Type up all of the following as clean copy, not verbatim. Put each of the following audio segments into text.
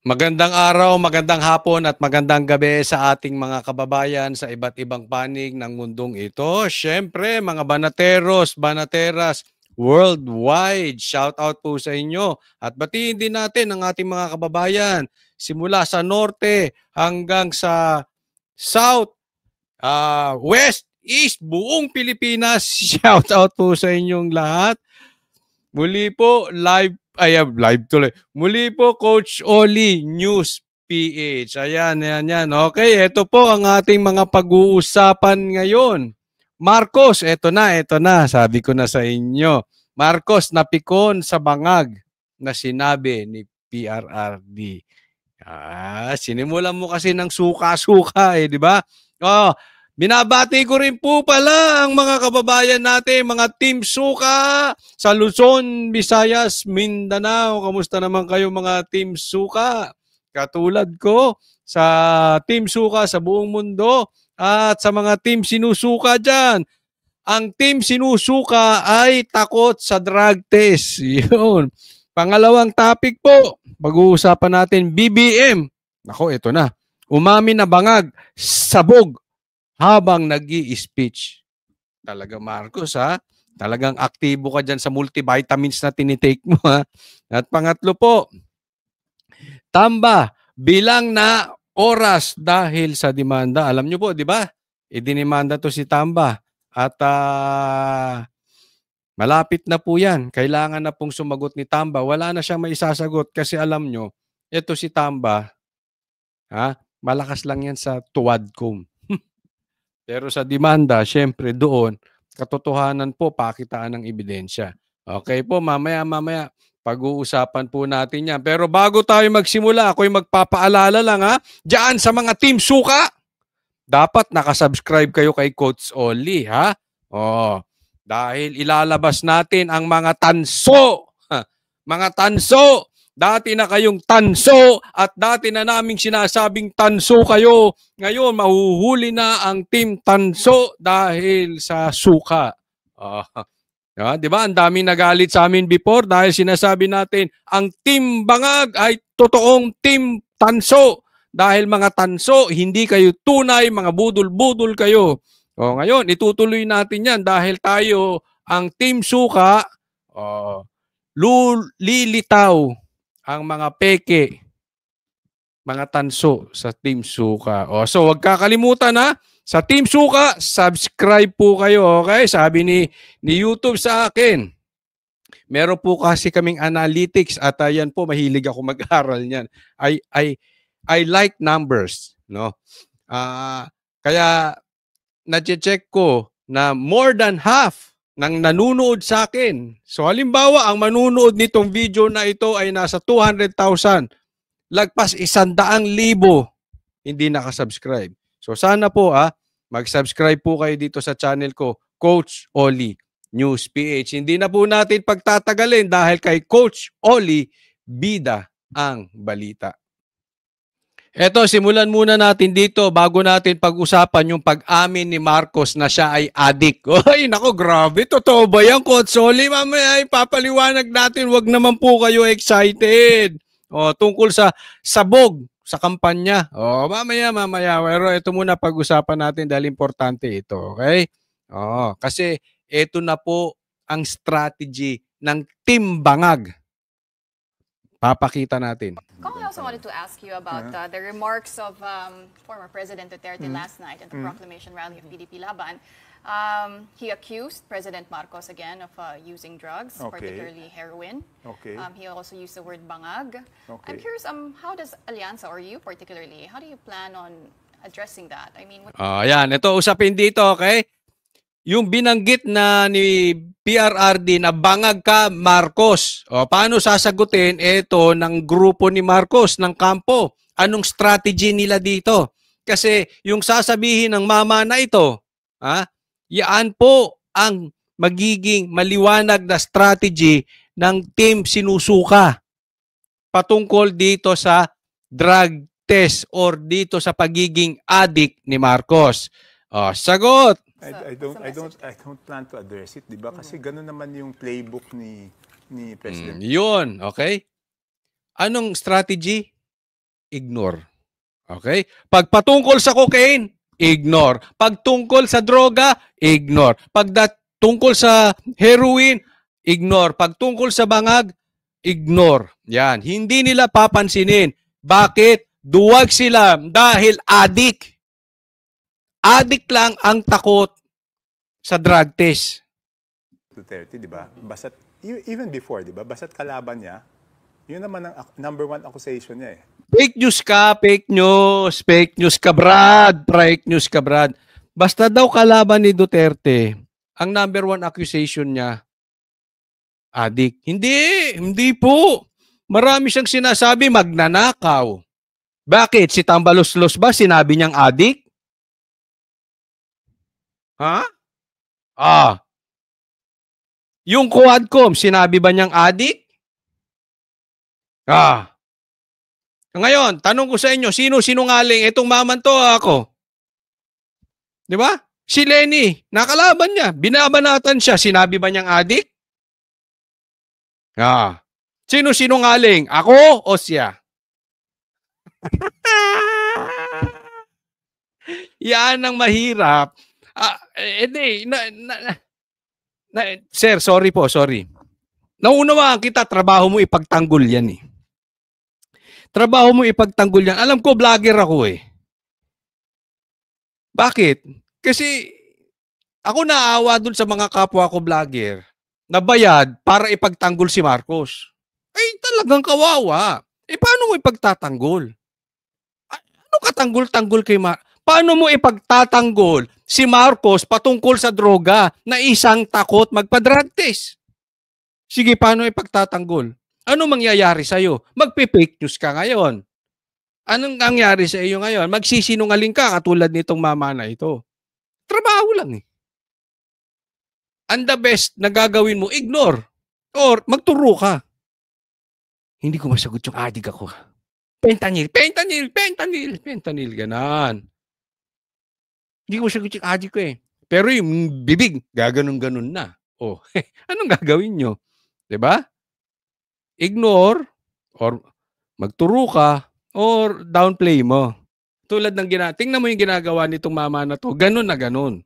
Magandang araw, magandang hapon at magandang gabi sa ating mga kababayan sa iba't ibang panig ng mundong ito. Siyempre, mga banateros, banateras, worldwide, shout out po sa inyo. At batiin din natin ang ating mga kababayan simula sa norte hanggang sa south, west, east, buong Pilipinas. Shout out po sa inyong lahat. Muli po, live tuloy. Muli po, Coach Oli, News PH. Ayan, ayan, yan. Okay, ito po ang ating mga pag-uusapan ngayon. Marcos, ito na. Sabi ko na sa inyo. Marcos napikon sa bangag na sinabi ni PRRD. Sinimulan mo kasi ng suka-suka di ba? Oh, binabati ko rin po pala ang mga kababayan natin, mga Team Suka sa Luzon, Visayas, Mindanao. Kamusta naman kayo mga Team Suka? Katulad ko sa Team Suka sa buong mundo at sa mga Team Sinusuka dyan. Ang Team Sinusuka ay takot sa drug test. Yun. Pangalawang topic po, pag-uusapan natin BBM. Nako, ito na. Umami na bangag, sabog, habang nag-i-speech. Talaga Marcos ha, talagang aktibo ka dyan sa multivitamins na tinitake mo ha. At pangatlo po, tamba, bilang na oras dahil sa demanda. Alam nyo po, di ba? Idinimanda to si Tamba. At malapit na po yan. Kailangan na pong sumagot ni Tamba. Wala na siyang maisasagot kasi alam nyo, ito si Tamba, malakas lang yan sa tuwadcom. Pero sa demanda, syempre doon, katotohanan po, pakitaan ng ebidensya. Okay po, mamaya, pag-uusapan po natin yan. Pero bago tayo magsimula, ako'y magpapaalala lang diyan sa mga Team Suka, dapat nakasubscribe kayo kay Coach Oli dahil ilalabas natin ang mga tanso. Mga tanso, dati na kayong tanso at dati na naming sinasabing tanso kayo. Ngayon, mahuhuli na ang Team Tanso dahil sa suka. Di ba? Ang daming nagalit sa amin before dahil sinasabi natin ang Team Bangag ay totoong Team Tanso. Dahil mga tanso, hindi kayo tunay, mga budol-budol kayo. Ngayon, itutuloy natin yan dahil tayo ang Team Suka, lilitaw ang mga peke, mga tanso sa Team Suka. So, huwag kakalimutan sa Team Suka, subscribe po kayo, okay? Sabi ni YouTube sa akin, meron po kasi kaming analytics at yan po, mahilig ako mag-aral niyan. I like numbers, no? Kaya na-check ko na more than half ng nanunood sa akin. So halimbawa, ang manunood nitong video na ito ay nasa 200,000. Lagpas 100,000 hindi nakasubscribe. So sana po mag-subscribe po kayo dito sa channel ko, Coach Oli News PH. Hindi na po natin pagtatagalin dahil kay Coach Oli, bida ang balita. Eto, simulan muna natin dito bago natin pag-usapan yung pag-amin ni Marcos na siya ay adik. Ay, nako, grabe. Totoo ba yan, Coach Oli? Mamaya ay papaliwanag natin. Wag naman po kayo excited. Tungkol sa sabog sa kampanya. Mamaya. Pero ito muna pag-usapan natin dahil importante ito. Okay? Kasi ito na po ang strategy ng Team Bangag. Papakita natin. I also wanted to ask you about the remarks of former President Duterte last night at the proclamation rally of PDP Laban. He accused President Marcos again of using drugs, particularly heroin. He also used the word bangag. I'm curious, how does Alianza, or you particularly, how do you plan on addressing that? I mean, yan. Ito, usapin dito, okay? Yung binanggit na ni PRRD na bangag ka, Marcos. Paano sasagutin ito ng grupo ni Marcos, ng kampo? Anong strategy nila dito? Kasi yung sasabihin ng mama na ito, yan po ang magiging maliwanag na strategy ng Team Sinusuka patungkol dito sa drug test or dito sa pagiging addict ni Marcos. Sagot! I don't plan to address it, 'di ba? Kasi ganoon naman yung playbook ni President. Yun, okay? Anong strategy? ignore. Okay? Pag patungkol sa cocaine, ignore. Pag tungkol sa droga, ignore. Pag tungkol sa heroin, ignore. Pag tungkol sa bangag, ignore. Yan. Hindi nila papansinin. Bakit? Duwag sila dahil adik. Adik lang ang takot sa drug test. Duterte, di ba? Basta't, even before, di ba? Basta't kalaban niya, yun naman ang number one accusation niya eh. Fake news ka, fake news. Fake news ka, Brad. Fake news ka, Brad. Basta daw kalaban ni Duterte, ang number one accusation niya, adik. Hindi po. Marami siyang sinasabi, magnanakaw. Bakit? Si Tambaluslos ba sinabi niyang adik? Ha? Yung Quadcom, sinabi ba niyang adik? Ngayon, tanong ko sa inyo, sino sinungaling? Itong maman to ako. Di ba? Si Lenny, nakalaban niya. Binabanatan siya. Sinabi ba niyang adik? Sino sinungaling? Ako o siya? Yan ang mahirap. Sir, sorry. Naunawaan kita, trabaho mo ipagtanggol yan eh. Trabaho mo ipagtanggol yan. Alam ko, vlogger ako eh. Bakit? Kasi ako naawa dun sa mga kapwa ko vlogger na bayad para ipagtanggol si Marcos. Ay, talagang kawawa. Paano mo ipagtatanggol? Ano katanggol-tanggol kay Marcos? Paano mo ipagtatanggol si Marcos patungkol sa droga na isang takot magpa-drug test? Sige, paano ipagtatanggol? Ano mangyayari sa'yo? Magpe-fake news ka ngayon. Anong nangyari sa iyo ngayon? Magsisinungaling ka katulad nitong mama na ito. Trabaho lang eh. And the best na gagawin mo, ignore. Or magturo ka. Hindi ko masagot yung adik ako. Fentanyl, ganan. Hindi ko masagot yung adik ko eh. Pero yung bibig, gaganon-ganon na. Anong gagawin nyo? Diba? Ignore, or magturo ka, or downplay mo. Tulad ng tingnan mo yung ginagawa nitong mama na to. Ganon na ganon.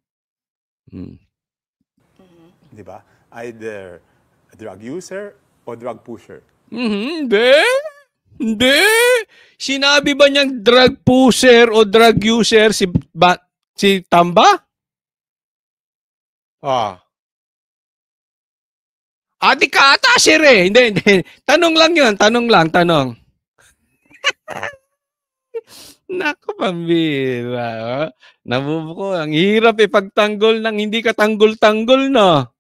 Di ba? Either a drug user o drug pusher. Hindi. Sinabi ba niyang drug pusher o drug user si Tamba? Adik ka ata, sir eh. Hindi. Tanong lang yun. Tanong. Naku, pambira. Nabubuko. Ang hirap ipagtanggol ng hindi ka tanggol-tanggol, no?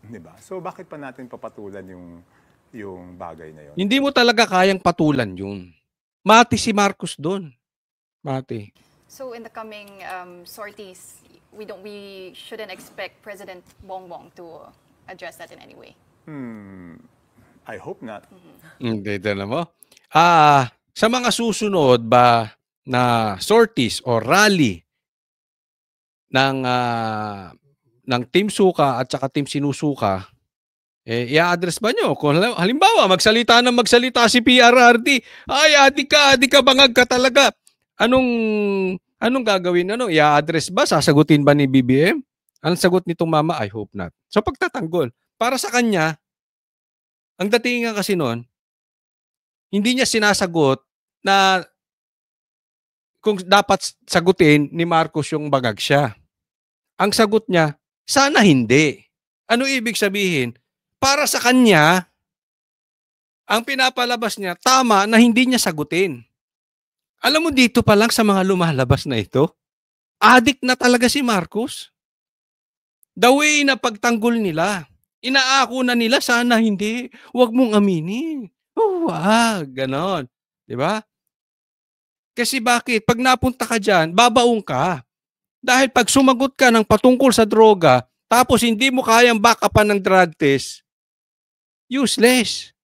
Diba? So, bakit pa natin papatulan yung bagay na yun? Hindi mo talaga kayang patulan yun. Mati si Marcos doon. Mati. So, in the coming sorties, we shouldn't expect President Bongbong to address that in any way? I hope not. Hindi na mo. Sa mga susunod ba na sorties o rally ng Team Suka at saka Team Sinusuka, i-address ba nyo? Kung halimbawa, magsalita si PRRD, ay, adik ka, bangag ka talaga. Anong gagawin? I-address ba? Sasagutin ba ni BBM? Anong sagot nitong mama? I hope not. So pagtatanggol. Para sa kanya, ang datingan kasi noon, hindi niya sinasagot na kung dapat sagutin ni Marcos yung bagag siya. Ang sagot niya, sana hindi. Ano ibig sabihin? Para sa kanya, ang pinapalabas niya, tama na hindi niya sagutin. Alam mo dito pa lang sa mga lumalabas na ito, adik na talaga si Marcos. The way na pagtanggol nila, inaako na nila, sana hindi. Huwag mong aminin. Huwag, ganon. Diba? Kasi bakit? Pag napunta ka dyan, babaong ka. Dahil pag sumagot ka ng patungkol sa droga, tapos hindi mo kayang backupan ng drug test, useless.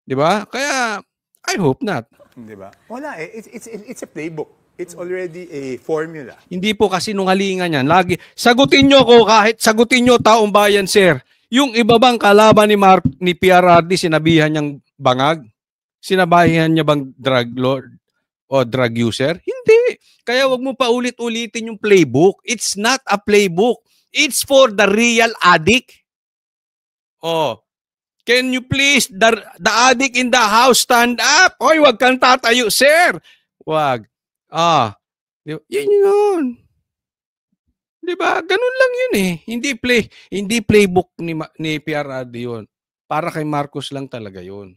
Diba? Kaya, I hope not. Diba? Wala eh. It's a playbook. It's already a formula. Hindi po kasi nungalingan yan. Lagi, sagutin nyo ko kahit sagutin nyo taong bayan, sir. Yung iba bang kalaban ni PRRD sinabihan niyang bangag? Sinabayan niya bang drug lord o drug user? Hindi. Kaya wag mo pa ulit-ulitin yung playbook. It's not a playbook. It's for the real addict. Oh, can you please, the addict in the house, stand up? Hoy, wag kang tatayo, sir. Wag. Yun yun. Di ba? Ganun lang yun eh. Hindi playbook ni PRRD yun. Para kay Marcos lang talaga yun.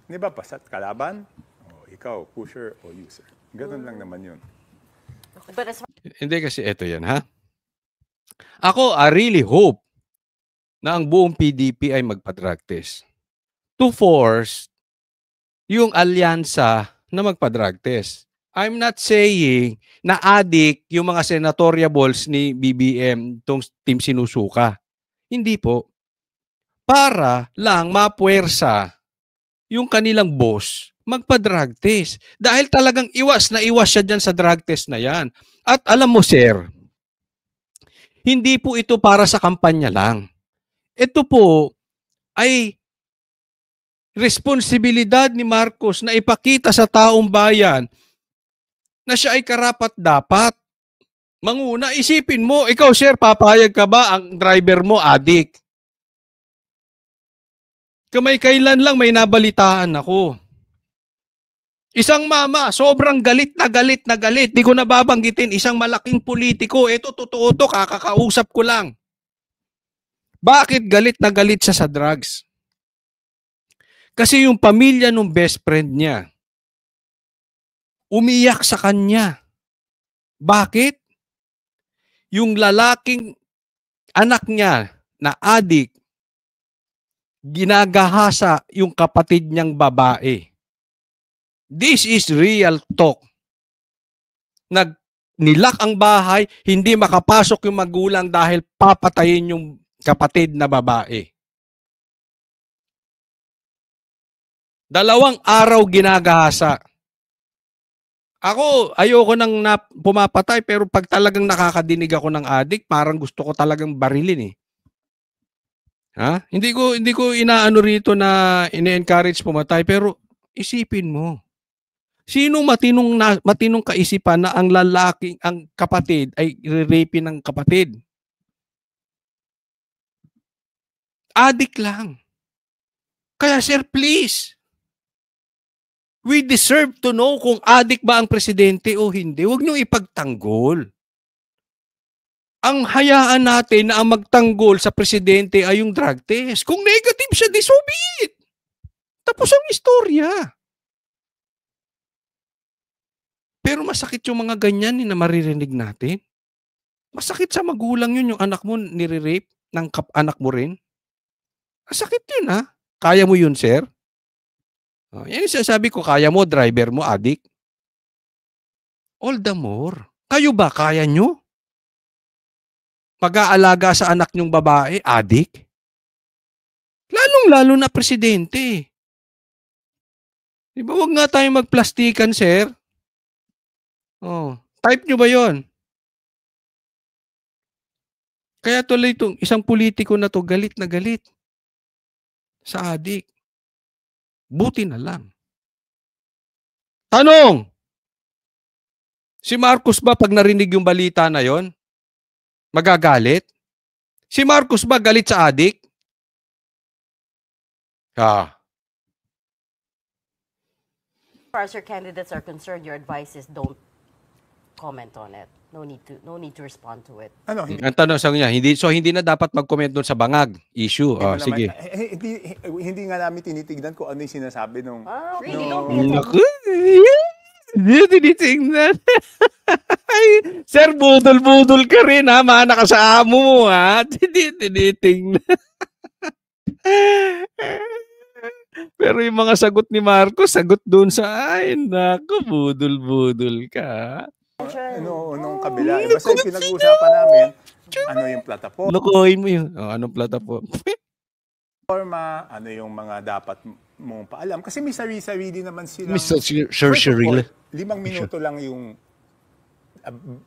Di ba, basat kalaban? O, ikaw, pusher o user. Ganun lang naman yun. But as Hindi kasi eto yan, ha? Ako, I really hope na ang buong PDP ay magpa-drug test to force yung alyansa na magpa-drug test. I'm not saying na addict yung mga senatoriables ni BBM itong team sinusuka. Hindi po. Para lang mapuwersa yung kanilang boss magpa-drug test. Dahil talagang iwas na iwas siya dyan sa drug test na yan. At alam mo, sir, hindi po ito para sa kampanya lang. Ito po ay responsibilidad ni Marcos na ipakita sa taong bayan na siya ay karapat-dapat. Manguna, isipin mo, ikaw sir, papayag ka ba ang driver mo adik? Kamay-kailan lang may nabalitaan ako. Isang mama, sobrang galit na galit na galit. Di ko nababanggitin, isang malaking politiko. Ito, totoo to, kakakausap ko lang. Bakit galit na galit siya sa drugs? Kasi yung pamilya ng best friend niya, umiyak sa kanya. Bakit? Yung lalaking anak niya na adik, ginagahasa yung kapatid niyang babae. This is real talk. Nilak ang bahay, hindi makapasok yung magulang dahil papatayin yung kapatid na babae. 2 araw ginagahasa. Ako, ayoko nang pumapatay pero pag talagang nakakadinig ako ng adik, parang gusto ko talagang barilin eh. Ha? Hindi ko inaano rito na ine-encourage pumatay pero isipin mo. Sino matinong kaisipan na ang kapatid ay i-rape ng kapatid? Adik lang. Kaya sir, please. We deserve to know kung adik ba ang presidente o hindi. Huwag niyo ipagtanggol. Ang hayaan natin na ang magtanggol sa presidente ay yung drug test. Kung negative siya, di so be it. Tapos ang istorya. Pero masakit yung mga ganyan na maririnig natin. Masakit sa magulang yun, yung anak mo nire-rape ng anak mo rin. Masakit yun ha. Kaya mo yun, sir? Yan yung sinasabi ko, kaya mo, driver mo, adik. All the more. Kayo ba, kaya nyo? Mag-aalaga sa anak nyong babae, adik? Lalong-lalo na presidente. Di ba, huwag nga tayo magplastikan, sir? Type nyo ba yon? Kaya tuloy itong isang politiko na to galit na galit sa adik. Buti na lang. Tanong! Si Marcos ba pag narinig yung balita na yon, magagalit? Si Marcos ba galit sa adik? far as your candidates are concerned, your advice is don't comment on it. No need to respond to it. Ano, Ang tanong sa kanya, hindi na dapat mag-comment doon sa bangag issue. Hindi mo Sige. naman- hindi nga namin tinitignan kung ano yung sinasabi nung... Really nung- don't Naku, hindi tinitingnan. Sir, budol-budol ka rin ha. Mana ka sa amo mo ha. Hindi tinitingnan. Pero yung mga sagot ni Marcos, sagot doon sa ay, naku, budol-budol ka. nung kabila. Basta yung pinag-uusapan namin, ano yung plataforma, Lokohin mo yun. Anong platform? ano yung mga dapat mong paalam. Kasi may sarili naman sila. Mr. Sir Cheryl. 5 minuto lang yung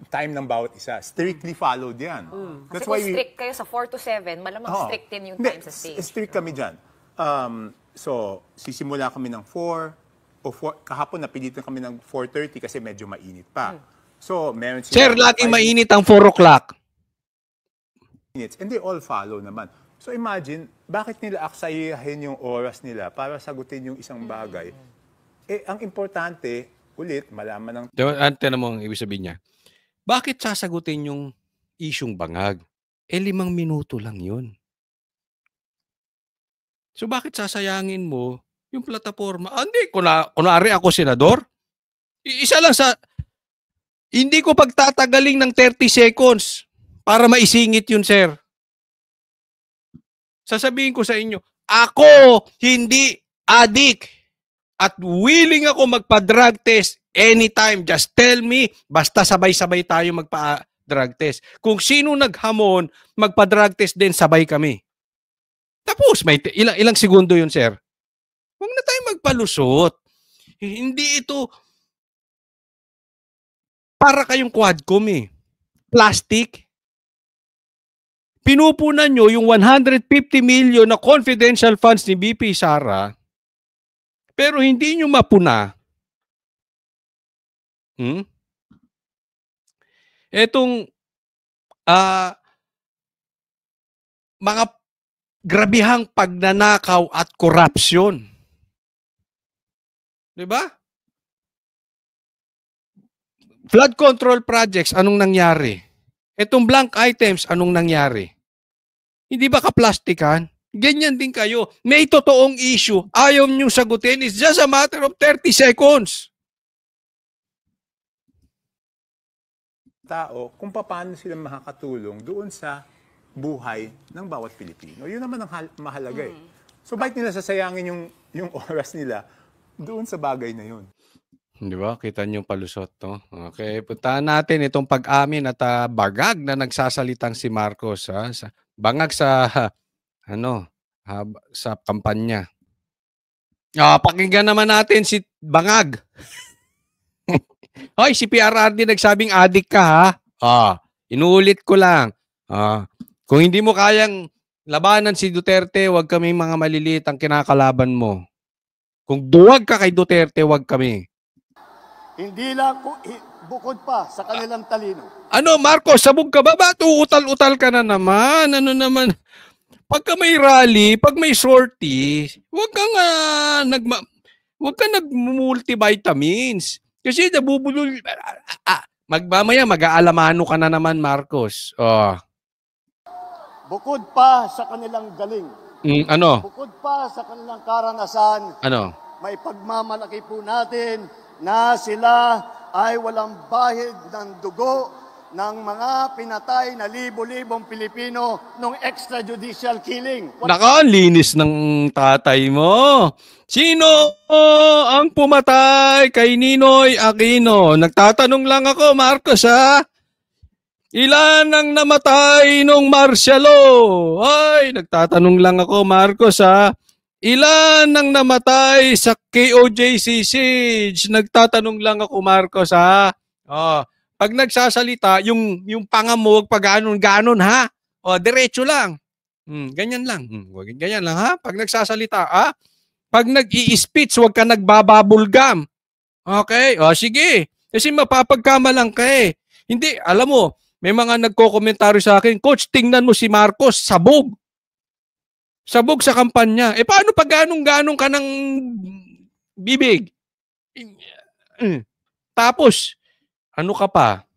time ng bawat isa. Strictly followed yan. Kasi kung strict kayo sa 4 to 7, malamang strict din yung Hindi, time sa stage. strict kami dyan. So, sisimula kami ng 4 o 4, kahapon napilitan kami ng 4:30 kasi medyo mainit pa. So, meron Sir, silang laging 5 mainit ang 4 o'clock. minutes and they all follow naman. So, imagine, bakit nila aksayahin yung oras nila para sagutin yung isang bagay? Eh, ang importante, ulit, malaman ng Ante mo ang ibig sabihin niya. Bakit sasagutin yung isyung bangag? 5 minuto lang yun. So bakit sasayangin mo yung plataforma? Hindi, kunwari ako senador. Isa lang hindi ko pagtatagaling ng 30 seconds para maisingit yun, sir. Sasabihin ko sa inyo, ako hindi addict at willing ako magpa-drug test anytime. Just tell me, basta sabay-sabay tayo magpa-drug test. Kung sino naghamon, magpa-drug test din, sabay kami. Tapos, may ilang segundo yun, sir. Huwag na tayo magpalusot. Hindi ito para kayong quadcom eh. Plastic. Pinupunan nyo yung 150 million na confidential funds ni BP Sara, pero hindi nyo mapuna. Etong mga grabihang pagnanakaw at korupsyon. 'Di ba? Flood control projects, anong nangyari? Etong blank items, anong nangyari? Hindi ba kaplastikan? Ganyan din kayo. May totoong issue. Ayaw niyong sagutin. It's just a matter of 30 seconds. tao kung paano sila makakatulong doon sa buhay ng bawat Pilipino. Yun naman ang mahalaga eh. So bakit nila sasayangin yung oras nila doon sa bagay na yun? Di ba? Kita niyo yung palusot, no? Okay, puntahan natin itong pag-amin at bagag na nagsasalitang si Marcos. Bangag sa, sa kampanya. Pakinggan naman natin si Bangag. Hoy, si PRRD nagsabing adik ka, ha? Inuulit ko lang. Kung hindi mo kayang labanan si Duterte, wag kami mga maliliit ang kinakalaban mo. Kung duwag ka kay Duterte, wag kami. Hindi lang bukod pa sa kanilang talino. Ano, Marcos, sabog ka ba? Ba't uutal-utal ka na naman? Ano naman? Pagka may rally, pag may sortie, wag kang nag-multivitamins. Kasi nabubulol. Mamaya mag-aalamano ka na naman, Marcos. Bukod pa sa kanilang galing. Ano? Bukod pa sa kanilang karanasan. Ano? May pagmamalaki po natin na sila ay walang bahid ng dugo ng mga pinatay na libo-libong Pilipino nung extrajudicial killing. Naka, linis ng tatay mo. Sino ang pumatay kay Ninoy Aquino? Nagtatanong lang ako, Marcos, ha? Ilan ang namatay nung martial law? Ay, nagtatanong lang ako, Marcos, ha? Ilan ang namatay sa KOJC siege? Nagtatanong lang ako, Marcos, ha? Pag nagsasalita, yung panga mo, pag ganon, ha? Diretso lang. Ganyan lang. Ganyan lang, ha? Pag nagsasalita, ha? Pag nag-i-speech, huwag ka nagbababulgam. Okay? Sige. Kasi mapapagkamalang ka eh. Hindi, alam mo, may mga nagko-komentaryo sa akin, Coach, tingnan mo si Marcos, sabog. Sabog sa kampanya. Paano pag ganong-ganong ka ng bibig? Tapos, ano ka pa?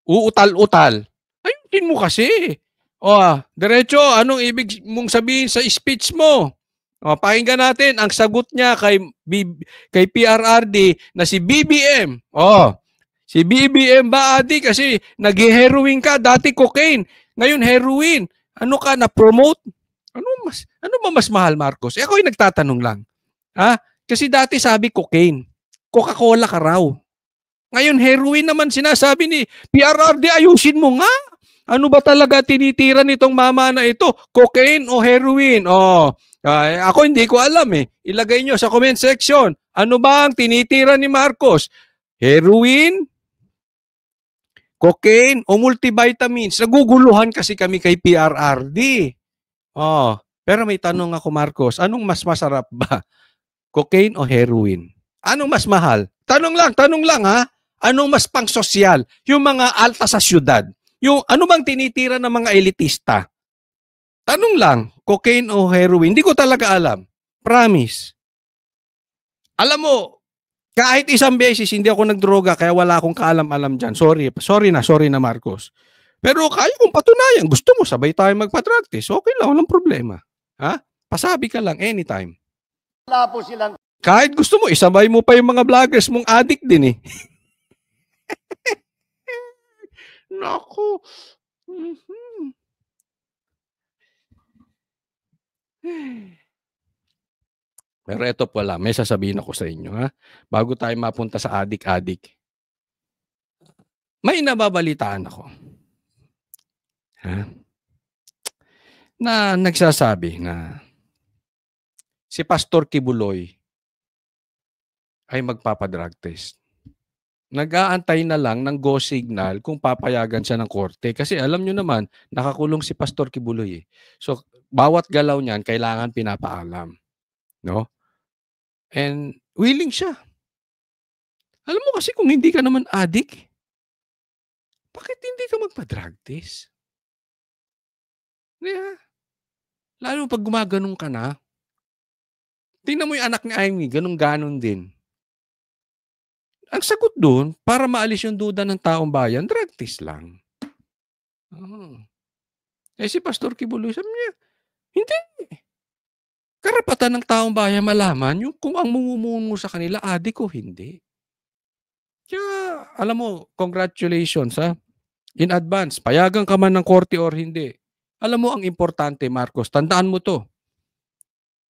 Uutal-utal. Ayun mo kasi. Diretso, anong ibig mong sabihin sa speech mo? Pakinggan natin ang sagot niya kay PRRD na si BBM. Si BBM ba, Adi? Kasi nag-heroin ka, dati cocaine. Ngayon heroin. Ano ka na-promote? Ano ba mas mahal, Marcos? Ako yung nagtatanong lang. Kasi dati sabi cocaine. Coca-Cola ka raw. Ngayon heroin naman sinasabi ni PRRD, ayusin mo nga. Ano ba talaga tinitira nitong mama na ito? Cocaine o heroin? Ako hindi ko alam eh. Ilagay nyo sa comment section. Ano ba ang tinitira ni Marcos? Heroin? Cocaine o multivitamins? Naguguluhan kasi kami kay PRRD. Pero may tanong ako, Marcos, anong mas masarap ba? Cocaine o heroin? Anong mas mahal? Tanong lang ha. Anong mas pang-sosyal? Yung mga alta sa syudad. Yung ano bang tinitira ng mga elitista? Tanong lang, cocaine o heroin? Hindi ko talaga alam. Promise. Alam mo, kahit isang beses hindi ako nagdroga kaya wala akong kaalam-alam dyan. Sorry na Marcos. Pero kaya kong patunayan. Gusto mo, sabay tayo magpa-drug test. Okay lang, walang problema. Ha? Pasabi ka lang anytime. Wala po silang Kahit gusto mo, isabay mo pa yung mga vloggers mong addict din eh. Naku. Mhm. Pero ito pala, may sasabihin ako sa inyo ha. Bago tayo mapunta sa adik-adik. May nababalitaan ako. Ha? Na nagsasabi na si Pastor Kibuloy ay magpapadrug test. Nag-aantay na lang ng go signal kung papayagan siya ng korte. Kasi alam nyo naman, nakakulong si Pastor Kibuloy eh. So, bawat galaw niyan, kailangan pinapaalam. No? And willing siya. Alam mo kasi kung hindi ka naman addict, bakit hindi ka magpa-drug test? Yeah. Lalo pag gumaganong ka na, tingnan mo yung anak ni Amy, ganun-ganon din. Ang sagot doon, para maalis yung duda ng taong bayan, drug test lang. Oh. Eh si Pastor Kibuloy, sabi niya, hindi. Karapatan ng taong bayan malaman yung kung ang mumumuno sa kanila, adik o hindi. Kaya, alam mo, congratulations ha. In advance, payagan ka man ng korte or hindi. Alam mo, ang importante, Marcos, tandaan mo to.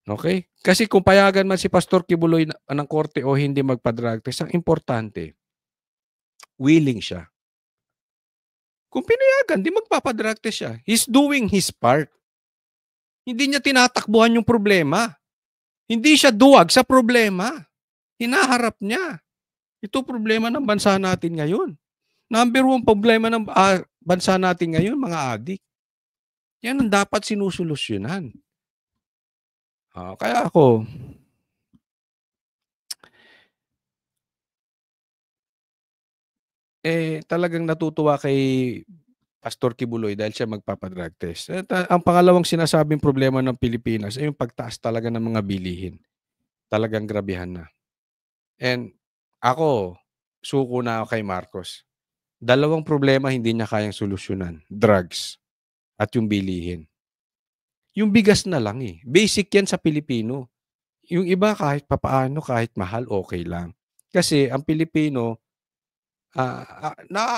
Okay? Kasi kung payagan man si Pastor Kibuloy ng korte o hindi magpa-drug test, ang importante, willing siya. Kung pinayagan, di magpapadrug test siya. He's doing his part. Hindi niya tinatakbuhan yung problema. Hindi siya duwag sa problema. Hinaharap niya. Ito problema ng bansa natin ngayon. Number 1 problema ng bansa natin ngayon, mga adik. Yan ang dapat sinusolusyonan. Kaya ako, talagang natutuwa kay Pastor Kibuloy dahil siya magpapadrug test. At ang pangalawang sinasabing problema ng Pilipinas ay yung pagtaas talaga ng mga bilihin. Talagang grabihan na. And ako, suko na ako kay Marcos. Dalawang problema hindi niya kayang solusyonan. Drugs at yung bilihin. Yung bigas na lang eh. Basic yan sa Pilipino. Yung iba kahit papaano, kahit mahal, okay lang. Kasi ang Pilipino,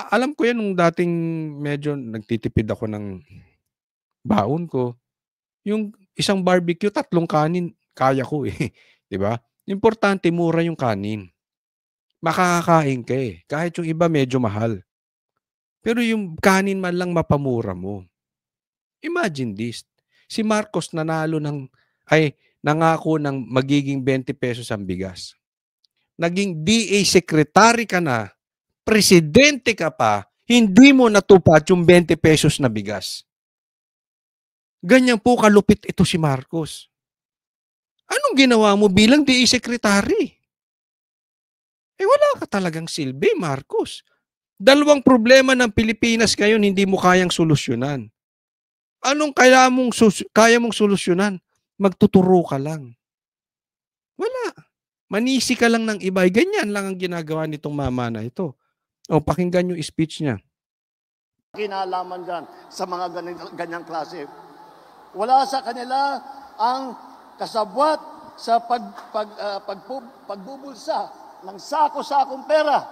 alam ko yan nung dating medyo nagtitipid ako ng baon ko. Yung isang barbecue, 3 kanin, kaya ko eh. 'Di ba? Importante, mura yung kanin. Makakakain ka eh. Kahit yung iba medyo mahal. Pero yung kanin man lang mapamura mo. Imagine this. Si Marcos nangako ng magiging 20 pesos ang bigas. Naging DA secretary ka na, presidente ka pa, hindi mo natupad yung 20 pesos na bigas. Ganyan po kalupit ito si Marcos. Anong ginawa mo bilang DA secretary? Wala ka talagang silbi, Marcos. 2 problema ng Pilipinas ngayon hindi mo kayang solusyonan. Anong kaya mong solusyonan? Magtuturo ka lang. Wala. Manisi ka lang ng iba. Ganyan lang ang ginagawa nitong mama na ito. Pakinggan yung speech niya. kinalaman dyan sa mga ganyang klase. Wala sa kanila ang kasabwat sa pagbubulsa ng sako-sakong pera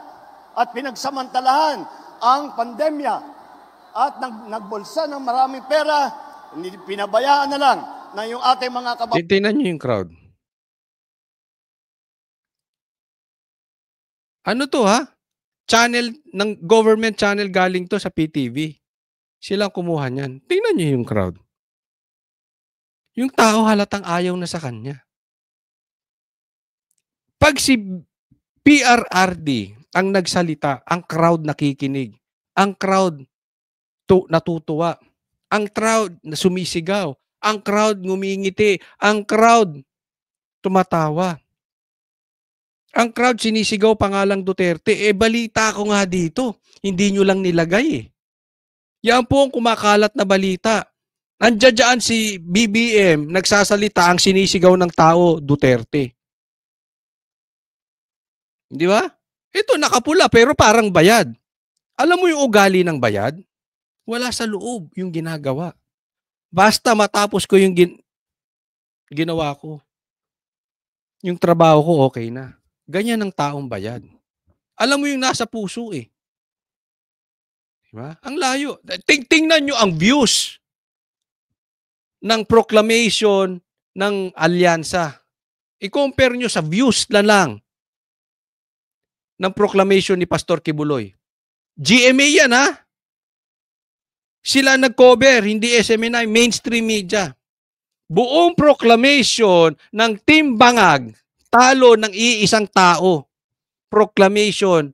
at pinagsamantalahan ang pandemya at nagbulsa ng maraming pera, pinabayaan na lang na yung ating mga kababayan. Tingnan niyo yung crowd. Ano to ha? Channel ng government channel galing to sa PTV. Silang kumuha niyan. Tingnan niyo yung crowd. Yung tao halatang ayaw na sa kanya. Pag si PRRD ang nagsalita, ang crowd nakikinig. Ang crowd natutuwa. Ang crowd na sumisigaw. Ang crowd ngumingiti. Ang crowd tumatawa. Ang crowd sinisigaw pangalang Duterte. Balita ko nga dito. Hindi nyo lang nilagay eh. Yan po ang kumakalat na balita. Andiyan si BBM, nagsasalita ang sinisigaw ng tao, Duterte. Di ba? Ito, nakapula pero parang bayad. Alam mo yung ugali ng bayad? Wala sa loob yung ginagawa. Basta matapos ko yung ginawa ko. Yung trabaho ko, okay na. Ganyan ang taong bayad. Alam mo yung nasa puso eh. Diba? Ang layo. Tingnan nyo ang views ng proclamation ng alyansa. I-compare nyo sa views na lang ng proclamation ni Pastor Kibuloy. GMA yan ha. Sila nag-cover, hindi SMNI, mainstream media. Buong proclamation ng Team Bangag, talo ng iisang tao. Proclamation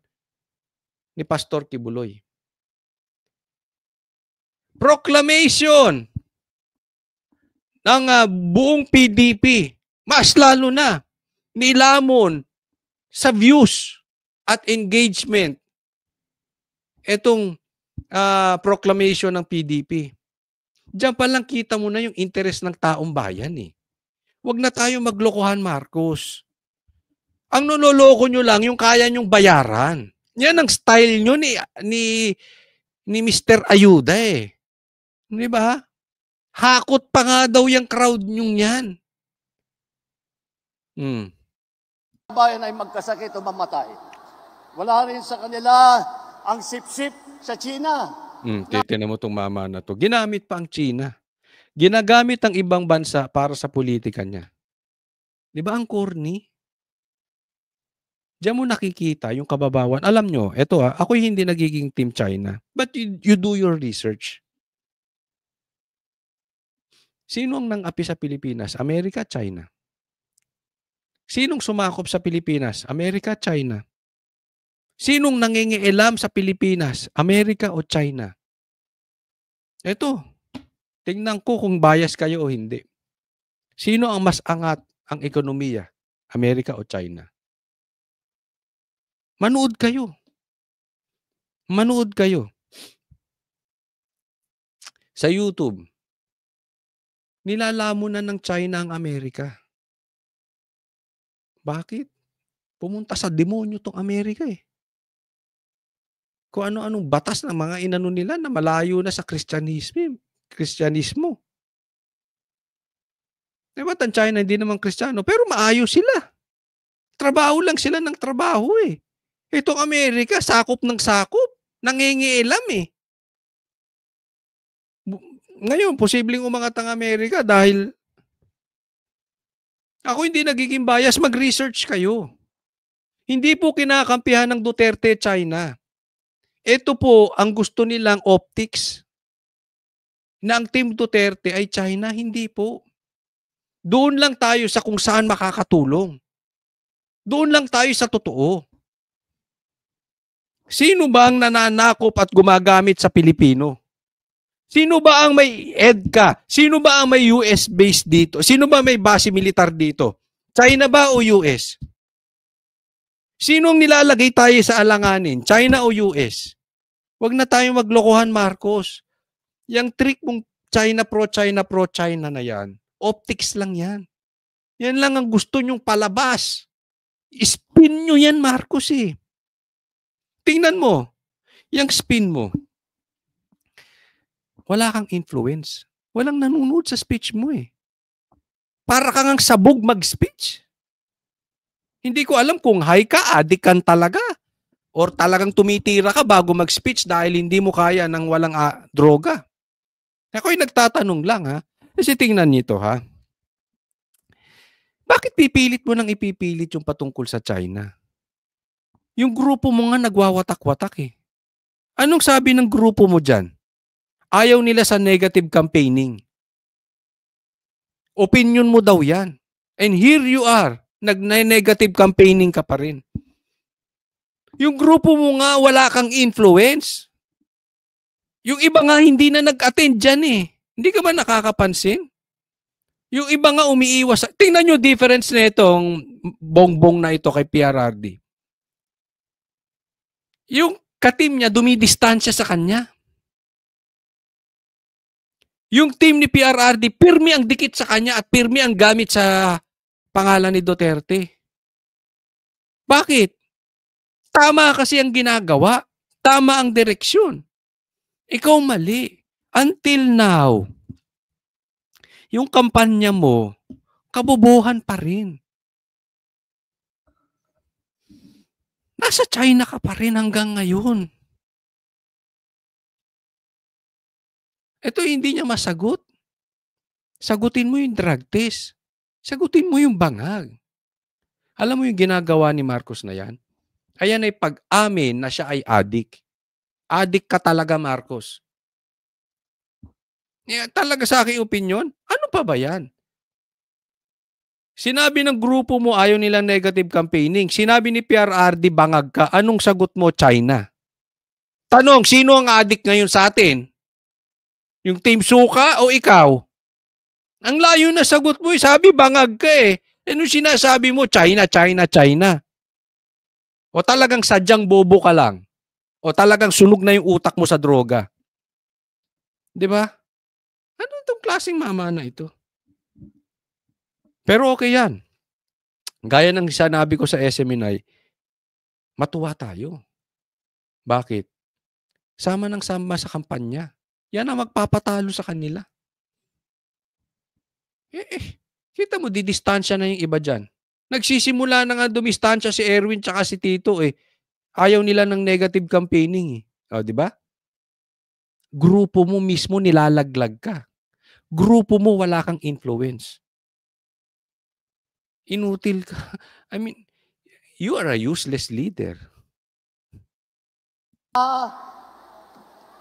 ni Pastor Kibuloy. Proclamation ng buong PDP, mas lalo na, nilamon sa views at engagement itong proclamation ng PDP. Diyan pa lang kita mo na yung interest ng taong bayan eh. Huwag na tayo maglokohan, Marcos. Ang niloloko nyo lang yung kaya nyong bayaran. Yan ang style nyo ni Mr. Ayuda eh. Di ba? Hakot pa nga daw yung crowd nyong yan. Bayan ay magkasakit o mamatay. Wala rin sa kanila ang sip-sip sa China. Titignan mo itong mama na to. Ginamit pa ang China. Ginagamit ang ibang bansa para sa politika niya. Di ba ang corny? Diyan mo nakikita yung kababawan. Alam nyo, eto ako'y hindi nagiging Team China. But you do your research. Sino ang nang-api sa Pilipinas? Amerika, China. Sinong sumakop sa Pilipinas? Amerika, China. Sinong nangingialam sa Pilipinas? Amerika o China? Eto, tingnan ko kung bias kayo o hindi. Sino ang mas angat ang ekonomiya? Amerika o China? Manood kayo. Manood kayo. Sa YouTube, nilalamunan ng China ang Amerika. Bakit? Pumunta sa demonyo tong Amerika eh. Kung ano-anong batas ng mga inano nila na malayo na sa Kristyanismo. Diba ang China hindi naman Kristiyano, pero maayos sila. Trabaho lang sila ng trabaho eh. Itong Amerika, sakop ng sakop. Nangingialam eh. Ngayon, posibleng umangat ang Amerika dahil ako hindi nagiging bias, mag-research kayo. Hindi po kinakampihan ng Duterte China. Ito po ang gusto nilang optics na ang Team Duterte ay China, hindi po. Doon lang tayo sa kung saan makakatulong. Doon lang tayo sa totoo. Sino ba ang nananakop at gumagamit sa Pilipino? Sino ba ang may EDCA? Sino ba ang may US base dito? Sino ba may base militar dito? China ba o US? Sinong nilalagay tayo sa alanganin? China o US? Huwag na tayong maglokohan, Marcos. Yang trick mong China pro-China na yan, optics lang yan. Yan lang ang gusto nyong palabas. Spin nyo yan, Marcos eh. Tingnan mo, yung spin mo, wala kang influence. Walang nanonood sa speech mo eh. Para kang ang sabog mag-speech. Hindi ko alam kung high ka, adik kan talaga. Or talagang tumitira ka bago mag-speech dahil hindi mo kaya ng walang droga. Ako'y nagtatanong lang ha. Kasi tingnan nito ha. Bakit pipilit mo nang ipipilit yung patungkol sa China? Yung grupo mo nga nagwawatak-watak eh. Anong sabi ng grupo mo dyan? Ayaw nila sa negative campaigning. Opinion mo daw yan. And here you are, nag-negative campaigning ka pa rin. Yung grupo mo nga wala kang influence. Yung iba nga hindi na nag-attend dyan eh. Hindi ka ba nakakapansin? Yung iba nga umiiwas. Tingnan nyo difference na itong bongbong na ito kay PRRD. Yung ka-team niya dumidistansya sa kanya. Yung team ni PRRD, pirmi ang dikit sa kanya at pirmi ang gamit sa pangalan ni Duterte. Bakit? Tama kasi ang ginagawa. Tama ang direksyon. Ikaw mali. Until now, yung kampanya mo, kabobohan pa rin. Nasa China ka pa rin hanggang ngayon. Ito hindi niya masagot. Sagutin mo yung drug test. Sagutin mo yung bangag. Alam mo yung ginagawa ni Marcos na yan? Ayan ay pag-amin na siya ay addict. Addict ka talaga, Marcos. Talaga sa aking opinion, ano pa ba yan? Sinabi ng grupo mo ayaw nilang negative campaigning. Sinabi ni PRRD bangag ka. Anong sagot mo, China? Tanong, sino ang addict ngayon sa atin? Yung Team Suka o ikaw? Ang layo na sagot mo, sabi bangag ka eh. Ano sinasabi mo? China, China, China. O talagang sadyang bobo ka lang? O talagang sunog na yung utak mo sa droga? Di ba? Ano itong klaseng mama na ito? Pero okay yan. Gaya ng sinabi ko sa SMNI, matuwa tayo. Bakit? Sama ng sama sa kampanya. Yan ang magpapatalo sa kanila. Kita mo, didistansya na yung iba dyan. Nagsisimula na nga dumistansya si Erwin tsaka si Tito eh. Ayaw nila ng negative campaigning eh. O, di ba? Grupo mo mismo nilalaglag ka. Grupo mo wala kang influence. Inutil ka. I mean, you are a useless leader.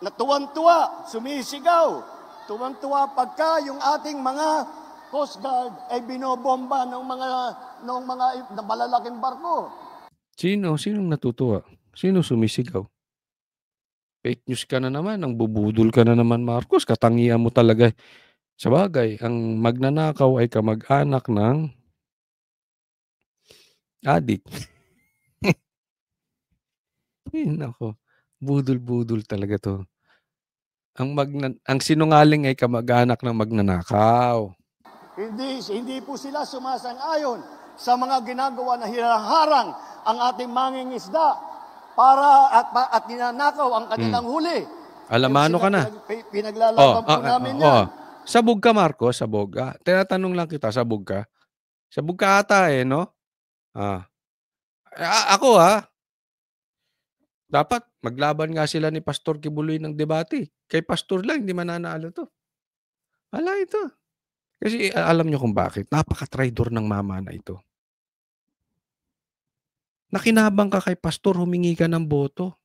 Natuwan-tuwa, sumisigaw. Tuwang-tuwa pagka yung ating mga Coast Guard ay binobomba ng mga malalaking barko. Sinong natutuwa? Sino sumisigaw? Fake news ka na naman, ang bubudol ka na naman, Marcos. Katangian mo talaga. Sabagay, ang magnanakaw ay kamag-anak ng adik. Nako, budol-budol talaga to. Ang sinungaling ay kamag-anak ng magnanakaw. Hindi po sila sumasang-ayon sa mga ginagawa na hinaharang ang ating mangingisda at ninanakaw ang kanilang huli. Alamano ka na. Pinaglalaban po namin yan. Sabog ka, Marcos, sabog ka. Tinatanong lang kita, sabog ka? Sabog ka ata eh, no? Ako dapat maglaban nga sila ni Pastor Kibuloy ng debate. Kay Pastor lang, hindi mananalo to. Wala ito. Kasi alam nyo kung bakit. Napaka-traidor ng mama na ito. Nakinabang ka kay Pastor, humingi ka ng boto.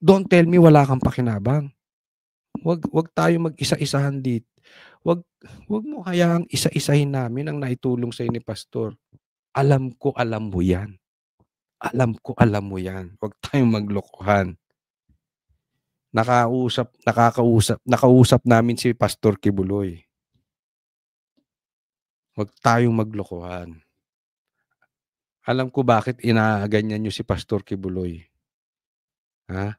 Don't tell me wala kang pakinabang. Wag tayo mag-isa-isahan dito. Wag mo hayaang isa-isahin namin ang naitulong sa ni Pastor. Alam ko, alam mo yan. Alam ko, alam mo yan. Wag tayong maglokohan. Nakausap namin si Pastor Kibuloy. Wag tayong maglokohan. Alam ko bakit inaganyan nyo si Pastor Kibuloy. Ha?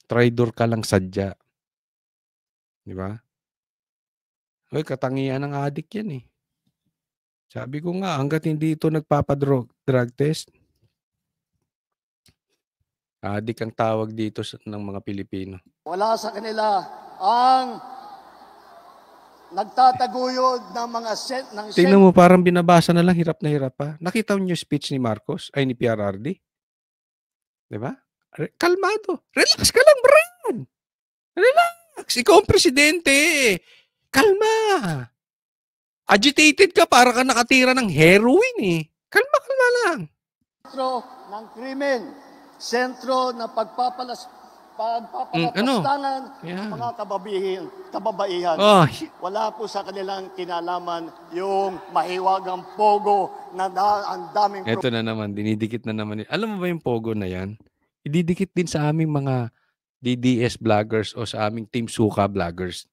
Traidor ka lang sadya. Di ba? Hoy, katangian ng adik yan eh. Sabi ko nga, hanggat hindi ito drug test, adik ang tawag dito ng mga Pilipino. Wala sa kanila ang nagtataguyod ng mga Tingnan mo, parang binabasa na lang, hirap na hirap pa. Nakita mo yung speech ni Marcos, ay ni PRRD? Diba? Kalmado. Relax ka lang, Brian. Relax. Ikaw ang presidente. Kalma. Agitated ka, para ka nakatira ng heroin eh. Kalma lang. Sentro ng krimen. Sentro na pagpapalapastangan ng mga kababaihan. Wala po sa kanilang kinalaman yung mahiwagang pogo na ang daming... Ito na naman, dinidikit na naman. Alam mo ba yung pogo na yan? Ididikit din sa aming mga DDS vloggers o sa aming Team Suka vloggers.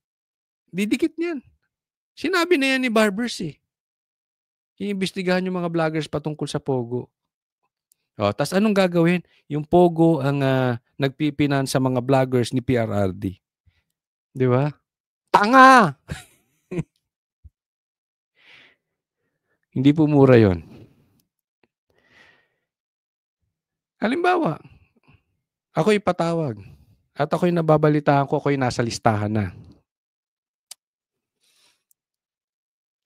Didikit niyan. Sinabi na yan ni Barbers eh. Iimbestigahan yung mga vloggers patungkol sa Pogo. O, tas anong gagawin? Yung Pogo ang nagpipinan sa mga vloggers ni PRRD. Di ba? Tanga! Hindi po mura yon. Halimbawa, ako'y patawag at ako'y nababalitaan ko, ako'y nasa listahan na.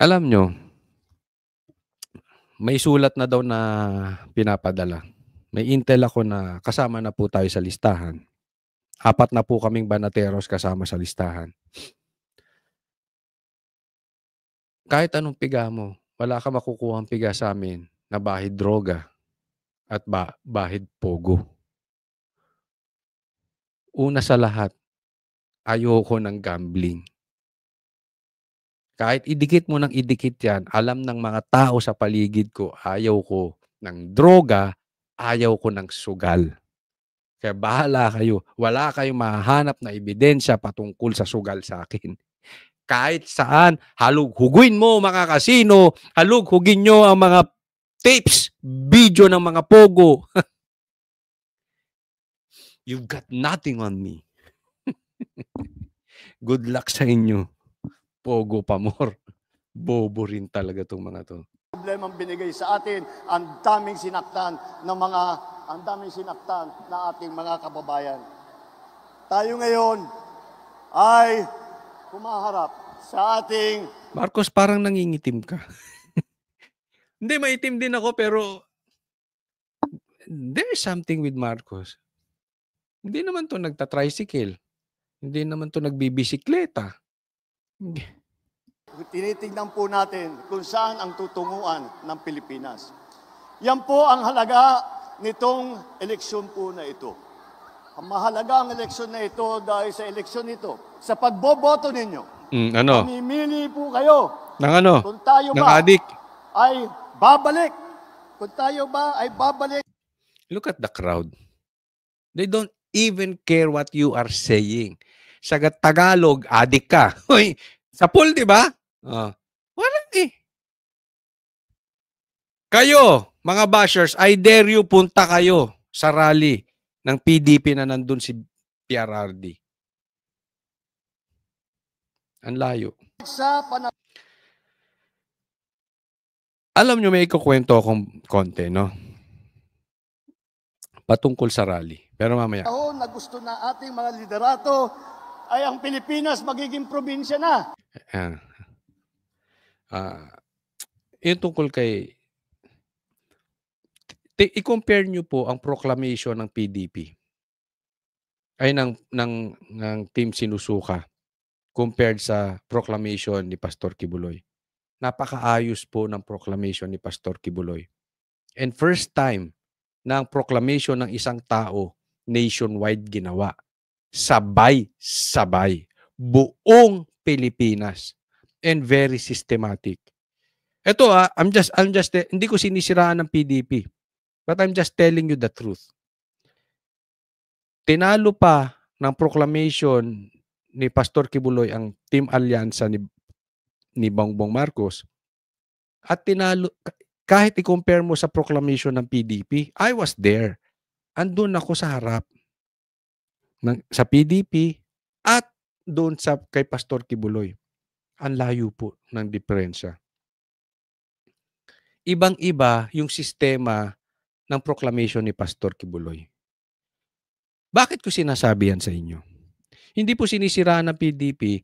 Alam nyo, may sulat na daw na pinapadala. May intel ako na kasama na po tayo sa listahan. 4 na po kaming banateros kasama sa listahan. Kahit anong piga mo, wala ka makukuha ang piga sa amin na bahid droga at bahid pogo. Una sa lahat, ayoko ng gambling. Kahit idikit mo ng idikit yan, alam ng mga tao sa paligid ko, ayaw ko ng droga, ayaw ko ng sugal. Kaya bahala kayo. Wala kayong mahahanap na ebidensya patungkol sa sugal sa akin. Kahit saan, halughuguin mo mga kasino, halughugin nyo ang mga tapes, video ng mga pogo. You've got nothing on me. Good luck sa inyo. Pogo pa more. Bobo rin talaga itong mga to. Problemang binigay sa atin, ang daming sinaktan na ating mga kababayan. Tayo ngayon ay humaharap sa ating Marcos, parang nangingitim ka. Hindi, maitim din ako pero there's something with Marcos. Hindi naman to nagta-tricycle. Hindi naman to nagbibisikleta. tinitingnan po natin kung saan ang tutunguan ng Pilipinas. Yan po ang halaga nitong eleksyon po na ito. Ang mahalaga ang eleksyon na ito dahil sa eleksyon ito, sa pagboboto ninyo, Ano? mamimili po kayo Nang ano? kung tayo Ng ba adik. ay babalik. Kung tayo ba ay babalik. Look at the crowd. They don't even care what you are saying. Sa Tagalog, adik ka. Hoy, sa pool, di ba? Wala eh. Kayo, mga bashers, I dare you, punta kayo sa rally ng PDP na nandun si PRRD. Ang layo. Sa Alam nyo, may ikukwento akong konti, no? Patungkol sa rally. Pero mamaya. panahon na gusto na ating mga liderato ay ang Pilipinas magiging probinsya na. Yung tungkol kay i-compare nyo po ang proclamation ng PDP ay ng Team Sinusuka compared sa proclamation ni Pastor Kibuloy. Napakaayos po ng proclamation ni Pastor Kibuloy. And first time na ang proclamation ng isang tao nationwide ginawa. Sabay-sabay. Buong Pilipinas. And very systematic. Ito I'm just hindi ko sinisiraan ng PDP. But I'm just telling you the truth. Tinalo pa ng proclamation ni Pastor Kibuloy ang Team Alyansa ni Bongbong Marcos. At tinalo, kahit i-compare mo sa proclamation ng PDP, I was there. Andun ako sa harap sa PDP at doon kay Pastor Kibuloy. Ang layo po ng diferensya. Ibang-iba yung sistema ng proclamation ni Pastor Kibuloy. Bakit ko sinasabi yan sa inyo? Hindi po sinisiraan ng PDP.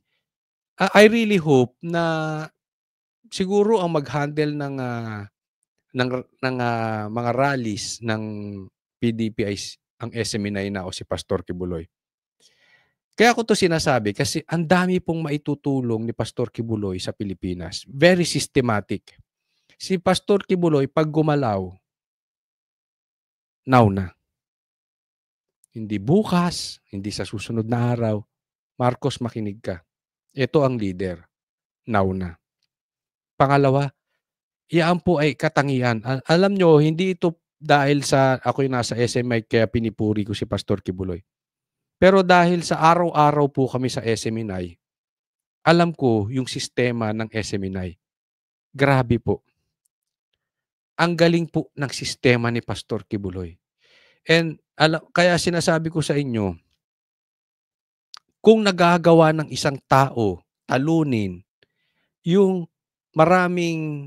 I really hope na siguro ang mag-handle ng mga rallies ng PDP ay ang SMNI na o si Pastor Kibuloy. Kaya ko to sinasabi kasi ang dami pong maitutulong ni Pastor Kibuloy sa Pilipinas. Very systematic. Si Pastor Kibuloy, pag gumalaw, now na. Hindi bukas, hindi sa susunod na araw. Marcos, makinig ka. Ito ang leader. Now na. Pangalawa, iyan po ay katangian. Alam nyo, hindi ito dahil sa ako'y nasa SMI kaya pinipuri ko si Pastor Kibuloy. Pero dahil sa araw-araw po kami sa SMNI, alam ko yung sistema ng SMNI. Grabe po. Ang galing po ng sistema ni Pastor Kibuloy. And kaya sinasabi ko sa inyo, kung nagagawa ng isang tao talunin yung maraming,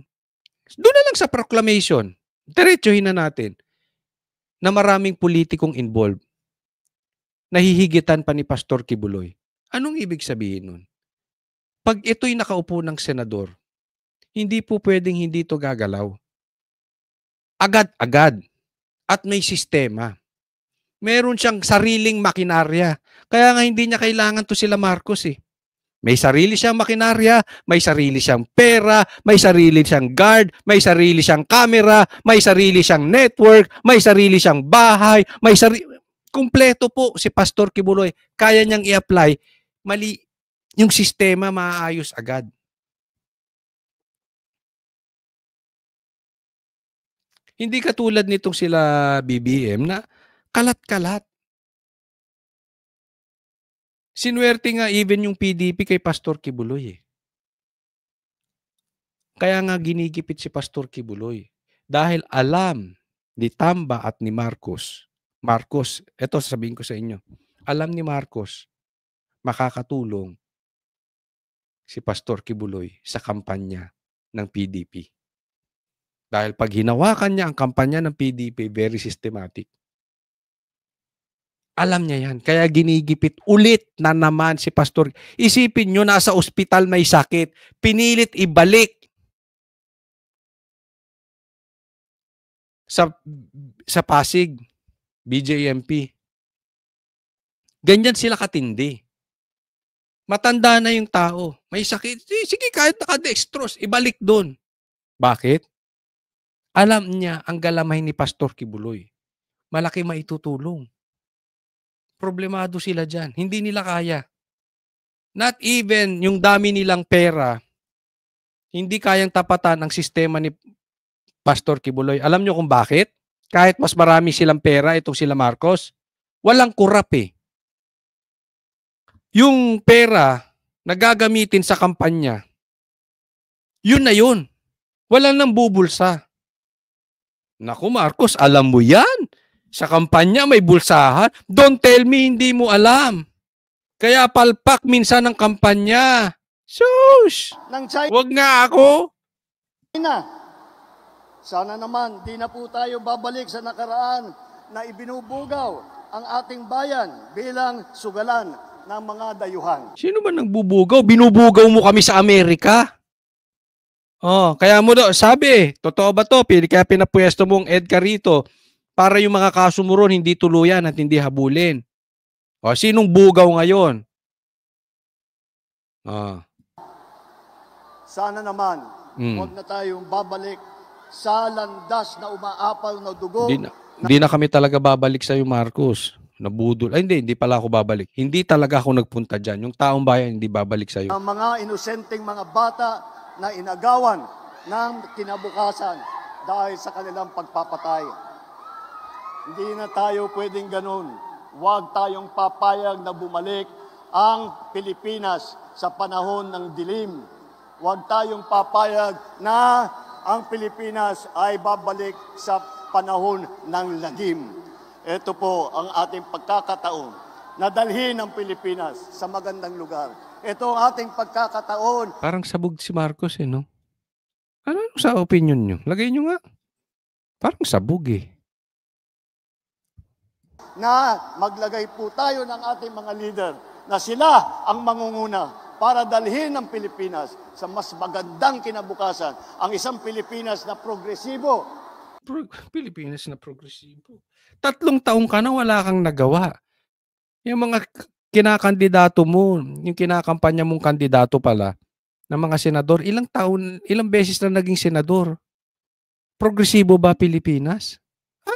doon na lang sa proclamation, diretsuhin na natin, na maraming politikong involved, nahihigitan pa ni Pastor Kibuloy. Anong ibig sabihin nun? Pag ito'y nakaupo ng senador, hindi po pwedeng hindi ito gagalaw. Agad-agad. At may sistema. Meron siyang sariling makinarya. Kaya nga hindi niya kailangan to sila Marcos eh. May sarili siyang makinarya, may sarili siyang pera, may sarili siyang guard, may sarili siyang camera, may sarili siyang network, may sarili siyang bahay, kumpleto po si Pastor Kibuloy. Kaya niyang i-apply. Mali yung sistema, maayos agad. Hindi katulad nitong sila BBM na kalat-kalat. Sinuwerte nga even yung PDP kay Pastor Kibuloy eh. Kaya nga ginigipit si Pastor Kibuloy. Dahil alam ni Tamba at ni Marcos, eto sasabihin ko sa inyo, alam ni Marcos, makakatulong si Pastor Kibuloy sa kampanya ng PDP. Dahil pag hinawakan niya ang kampanya ng PDP, very systematic. Alam niya yan. Kaya ginigipit ulit na naman si Pastor. Isipin nyo, nasa ospital may sakit. Pinilit ibalik sa Pasig, BJMP. Ganyan sila katindi. Matanda na yung tao. May sakit. Sige, kahit nakadextrose, ibalik doon. Bakit? Alam niya ang galamay ni Pastor Kibuloy. Malaki maitutulong. Problemado sila dyan. Hindi nila kaya. Not even yung dami nilang pera, hindi kayang tapatan ang sistema ni Pastor Kibuloy. Alam niyo kung bakit? Kahit mas marami silang pera, itong sila Marcos, walang kurap eh. Yung pera na gagamitin sa kampanya, yun na yun. Walang nang bubulsa. Naku Marcos, alam mo yan. Sa kampanya may bulsahan. Don't tell me hindi mo alam. Kaya palpak minsan ng kampanya. Sus! ng China. Wag nga ako. Sana naman di na po tayo babalik sa nakaraan na ibinubugaw ang ating bayan bilang sugalan ng mga dayuhan. Sino ba nagbubugaw? Binubugaw mo kami sa Amerika. Oh, kaya mo do, sabi, totoo ba to? Kaya pinapwesto mong Edgar rito para yung mga kaso mo ron hindi tuluyan at hindi habulin. O, sinong bugaw ngayon? Sana naman, huwag na tayong babalik sa landas na umaapal na dugo. Hindi na kami talaga babalik sa iyo, Marcos. Nabudol. Ay, hindi pala ako babalik. Hindi talaga ako nagpunta dyan. Yung taong bayan hindi babalik sa iyo. Ang mga inosenteng mga bata na inagawan ng kinabukasan dahil sa kanilang pagpapatay. Hindi na tayo pwedeng ganun. Huwag tayong papayag na bumalik ang Pilipinas sa panahon ng dilim. Huwag tayong papayag na ang Pilipinas ay babalik sa panahon ng lagim. Ito po ang ating pagkakataon na dalhin ang Pilipinas sa magandang lugar. Ito ang ating pagkakataon. Parang sabog si Marcos eh, no? Ano sa opinion nyo? Lagay nyo nga. Parang sabog eh. Na maglagay po tayo ng ating mga leader na sila ang mangunguna para dalhin ang Pilipinas sa mas magandang kinabukasan. Ang isang Pilipinas na progresibo. Pilipinas na progresibo. 3 taong ka na wala kang nagawa. Yung mga kinakandidato mo, yung kinakampanya mong kandidato pala, ng mga senador, ilang beses na naging senador. Progresibo ba Pilipinas?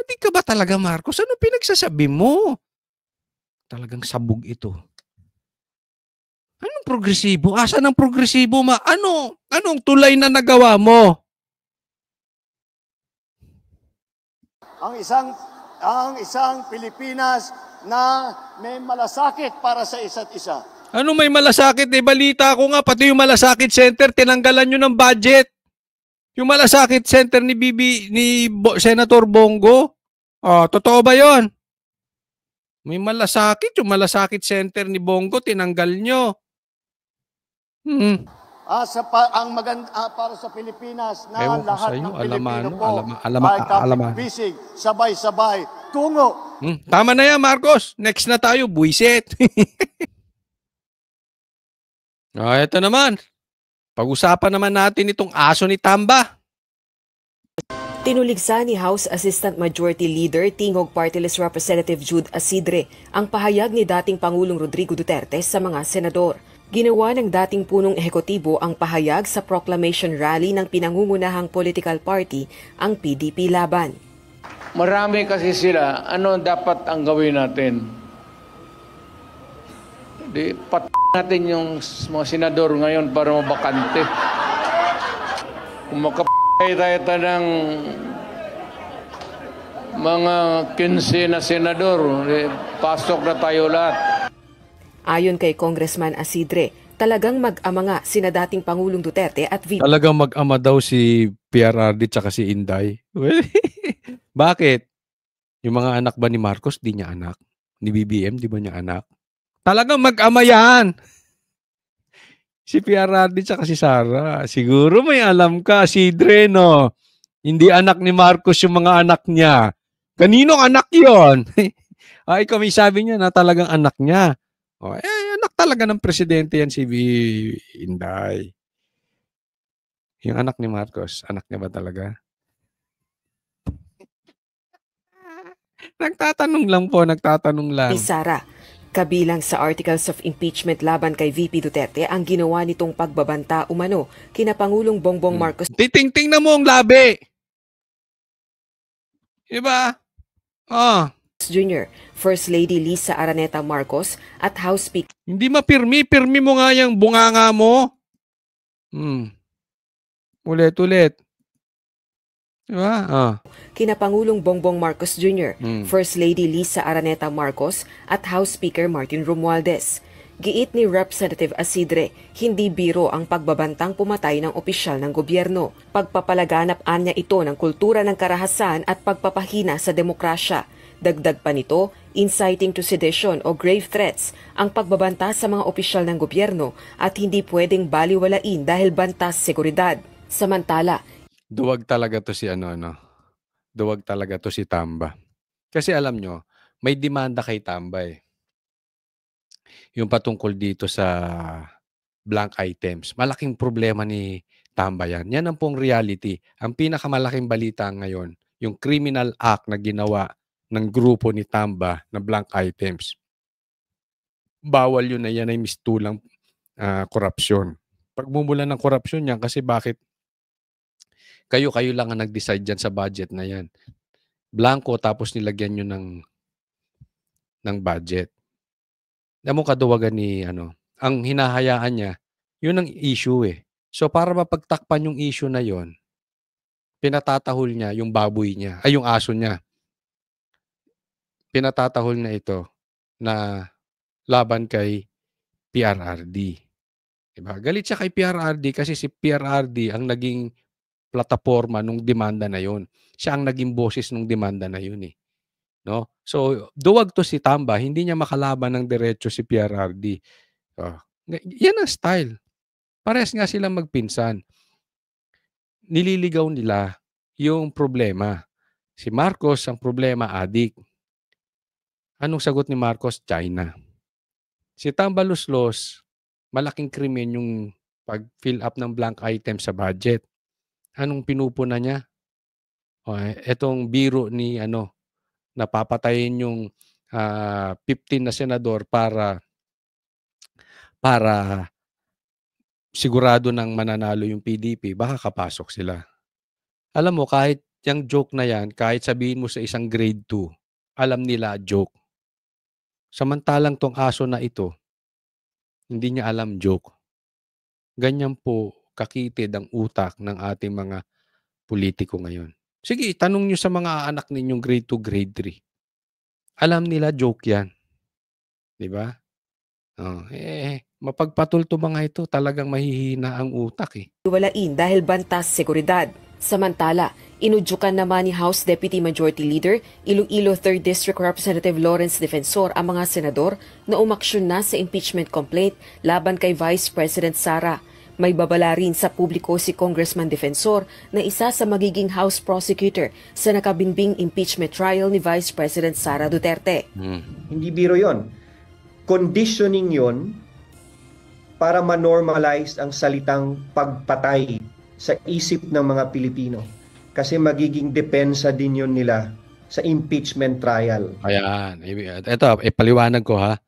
Di ka ba talaga, Marcos? Ano pinagsasabi mo? Talagang sabog ito. Anong progresibo? Asan ang progresibo, Anong tulay na nagawa mo? Ang isang Pilipinas na may malasakit para sa isa't isa. Ano may malasakit? Balita ko nga, pati yung malasakit center, tinanggalan nyo ng budget. Yung malasakit center ni Senator Bongo. Totoo ba yon? May malasakit, yung malasakit center ni Bongo, tinanggal nyo. Para sa Pilipinas na Ewan ko lahat sa inyo, ng Pilipino alamano, po alaman. ay kapit-bisig, sabay-sabay, tungo. Tama na yan, Marcos. Next na tayo, buwisit. Ito naman. Pag-usapan naman natin itong aso ni Tamba. Tinuligsa ni House Assistant Majority Leader Tingog Party List Representative Jude Asidre ang pahayag ni dating Pangulong Rodrigo Duterte sa mga senador. Ginawa ng dating punong ehekutibo ang pahayag sa proclamation rally ng pinangungunahang political party, ang PDP Laban. Marami kasi sila. Ano dapat ang gawin natin? Natin yung mga senador ngayon para mabakante. Kung tayo ng mga 15 na senador, pasok na tayo lahat. Ayon kay Congressman Asidre, talagang mag-ama nga sina dating Pangulong Duterte at VP. Talagang mag-ama daw si PRRD tsaka si Inday. Bakit? Yung mga anak ba ni Marcos, di niya anak? Ni BBM, di ba niya anak? Talagang mag-ama yan. Si PRRD tsaka si Sara. Siguro may alam ka, Asidre, no? Hindi anak ni Marcos yung mga anak niya. Kaninong anak yon? Ikaw may sabi niya na talagang anak niya. Anak talaga ng presidente yan si Inday. Yung anak ni Marcos, anak niya ba talaga? Nagtatanong lang. Sara, kabilang sa articles of impeachment laban kay VP Duterte ang ginawa nitong pagbabanta umano kina Pangulong Bongbong Marcos Titingting na mo ang labi. Diba? Jr., First Lady Lisa Araneta Marcos at House Speaker Hindi mapirmi. Pirmi mo nga yung bunganga mo. Ulit. Diba? kina Pangulong Bongbong Marcos Jr., First Lady Lisa Araneta Marcos at House Speaker Martin Romualdez. Giit ni Representative Asidre, hindi biro ang pagbabantang pumatay ng opisyal ng gobyerno. Pagpapalaganap anya ito ng kultura ng karahasan at pagpapahina sa demokrasya. Dagdag pa nito, inciting to sedition o grave threats ang pagbabanta sa mga opisyal ng gobyerno at hindi pwedeng baliwalain dahil bantas seguridad. Samantala, Duwag talaga to si Duwag talaga to si Tamba. Kasi alam nyo, may demanda kay Tamba eh. Yung patungkol dito sa blank items. Malaking problema ni Tamba yan. Yan ang pong reality. Ang pinakamalaking balita ngayon, yung criminal act na ginawa ng grupo ni Tamba na blank items. Bawal yun na yan ay mistulang korupsyon. Pagmumulan ng korupsyon yan kasi bakit kayo lang ang nag-decide dyan sa budget na yan. Blanco tapos nilagyan nyo ng budget. Alam mo kaduwagan ni ang hinahayaan niya, yun ang issue eh. So para mapagtakpan yung issue na yon, pinatatahol niya yung baboy niya, ay yung aso niya. Pinatatahol na ito na laban kay PRRD. Diba? Galit siya kay PRRD kasi si PRRD ang naging plataforma nung demanda na yon. Siya ang naging boses nung demanda na yun eh. No? So, duwag to si Tamba, hindi niya makalaban ng diretso si PRRD. Yan ang style. Parehas nga silang magpinsan. Nililigaw nila yung problema. Si Marcos, ang problema, adik. Anong sagot ni Marcos? China. Si Tamba Luslos, malaking krimen yung pag-fill up ng blank item sa budget. Anong pinupuna niya? Etong biro ni napapatayin yung 15 na senador para sigurado nang mananalo yung PDP, baka kapasok sila. Alam mo, kahit yung joke na yan, kahit sabihin mo sa isang grade 2, alam nila joke. Samantalang tong aso na ito, hindi niya alam joke. Ganyan po kakitid ang utak ng ating mga politiko ngayon. Sige, tanong nyo sa mga anak ninyong grade 2, grade 3. Alam nila joke yan. Diba? Mapagpatulto mga ito, talagang mahihina ang utak eh. Walain dahil bantas seguridad. Samantala, inudyukan naman ni House Deputy Majority Leader Iloilo 3rd District Representative Lawrence Defensor ang mga senador na umaksyon na sa impeachment complaint laban kay Vice President Sara. May babala rin sa publiko si Congressman Defensor na isa sa magiging House Prosecutor sa nakabinbing impeachment trial ni Vice President Sara Duterte. Hindi biro yon. Conditioning yon para ma-normalize ang salitang pagpatay sa isip ng mga Pilipino. Kasi magiging depensa din yun nila sa impeachment trial. Ayan. Ito, paliwanag ko ha.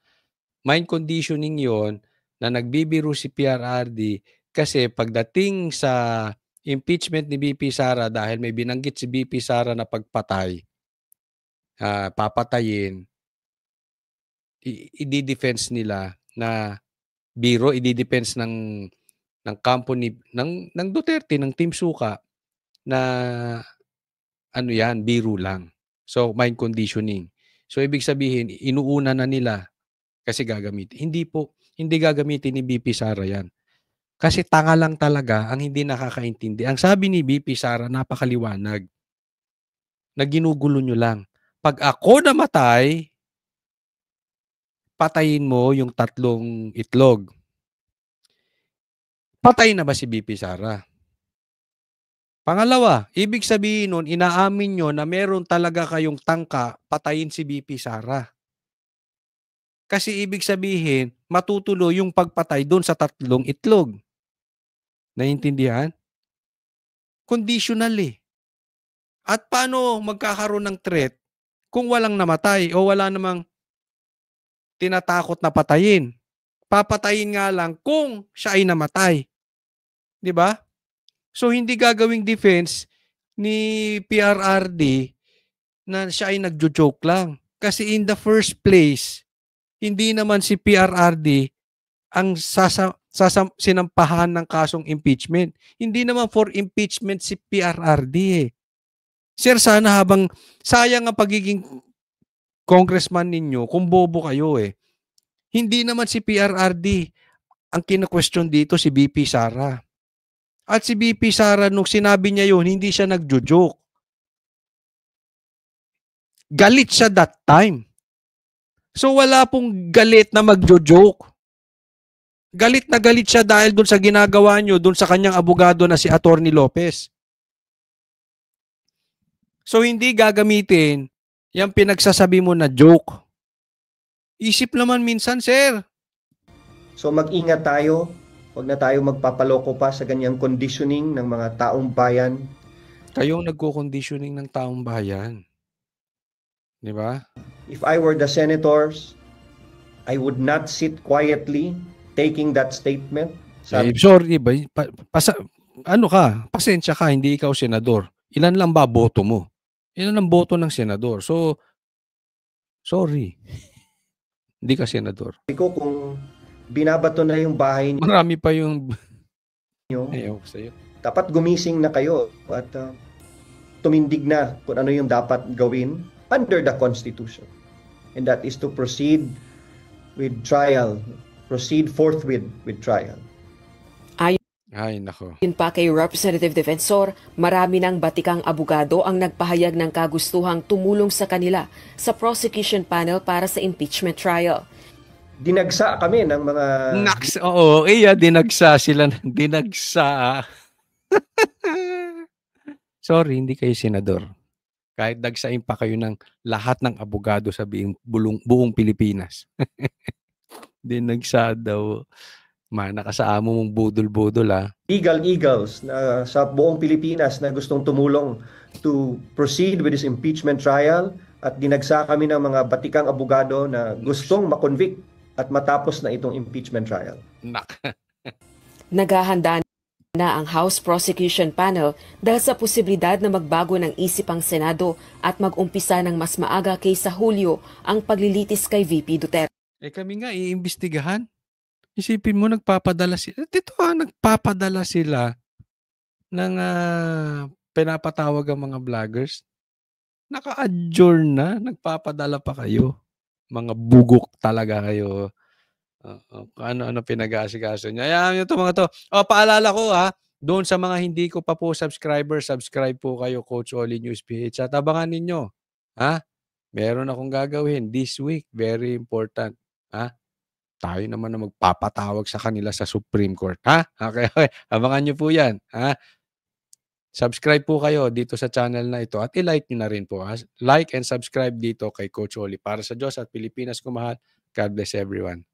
Mind conditioning yon na nagbibiro si PRRD kasi pagdating sa impeachment ni BP Sara dahil may binanggit si BP Sara na pagpatay, papatayin, i-defense nila na biro, i-defense ng company ng Duterte, ng Team Suka na ano yan, biro lang. So mind conditioning. So ibig sabihin inuuna na nila kasi gagamitin. Hindi gagamitin ni BP Sara yan. Kasi tanga lang talaga ang hindi nakakaintindi. Ang sabi ni BP Sara napakaliwanag. Na ginugulo nyo lang. Pag ako namatay, patayin mo yung 3 itlog. Patay na ba si BP Sara? Pangalawa, ibig sabihin nun, inaamin nyo na meron talaga kayong tangka, patayin si BP Sara. Kasi ibig sabihin, matutuloy yung pagpatay doon sa 3 itlog. Naiintindihan? Conditional eh. At paano magkakaroon ng threat kung walang namatay o wala namang tinatakot na patayin? Papatayin nga lang kung siya ay namatay. 'Di ba? So hindi gagawing defense ni PRRD na siya ay nagjo-joke lang. Kasi in the first place, hindi naman si PRRD ang sinampahan ng kasong impeachment. Hindi naman for impeachment si PRRD eh. Sir, sana habang sayang ang pagiging congressman ninyo kung bobo kayo eh. Hindi naman si PRRD ang kina-question dito si BP Sara. At si BP Sara nung sinabi niya yun, hindi siya nagjo-joke. Galit siya that time. So wala pong galit na magjo-joke. Galit na galit siya dahil dun sa ginagawa nyo, dun sa kanyang abogado na si Attorney Lopez. So hindi gagamitin yung pinagsasabi mo na joke. Isip naman minsan, sir. So mag-ingat tayo. Huwag na tayo magpapaloko pa sa ganyang conditioning ng mga taong bayan. Kayong nagko-conditioning ng taong bayan. Di ba? If I were the senators, I would not sit quietly taking that statement. Sorry ba? Pasensya ka, hindi ikaw senador. Ilan lang ba boto mo? Ilan ang boto ng senador? So, sorry. Hindi ka senador. Kung binabato na yung bahay niyo, marami pa yung ayaw sa'yo. Dapat gumising na kayo at tumindig na kung ano yung dapat gawin under the Constitution. And that is to proceed with trial. Proceed forthwith with trial. Ay, nako. Yun pa kay Representative Defensor, marami ng batikang abogado ang nagpahayag ng kagustuhang tumulong sa kanila sa prosecution panel para sa impeachment trial. Dinagsa kami ng mga... dinagsa sila. Dinagsa. Sorry, hindi kayo senador. Kahit dagsain pa kayo ng lahat ng abogado sa buong Pilipinas. Dinagsa daw. Nakasaamo mong budol-budol ha. Legal eagles na sa buong Pilipinas na gustong tumulong to proceed with this impeachment trial at dinagsa kami ng mga batikang abogado na gustong makonvict at matapos na itong impeachment trial. Naghahanda na ang House Prosecution Panel dahil sa posibilidad na magbago ng isip ang Senado at mag-umpisa ng mas maaga kaysa Hulyo ang paglilitis kay VP Duterte. Kami nga iimbestigahan. Isipin mo, nagpapadala sila ng pinapatawag ang mga vloggers. Naka-adjourn na, nagpapadala pa kayo. Mga bugok talaga kayo. Ano-ano pinag-aasikaso niya. Ayan yung mga to. Paalala ko doon sa mga hindi ko pa po subscribe po kayo, Coach Oli News PH. At abangan ninyo. Meron akong gagawin this week. Very important. Tayo naman na magpapatawag sa kanila sa Supreme Court. Okay. Abangan nyo po yan. Subscribe po kayo dito sa channel na ito at i-like nyo na rin po. Like and subscribe dito kay Coach Oli. Para sa Diyos at Pilipinas ko mahal. God bless everyone.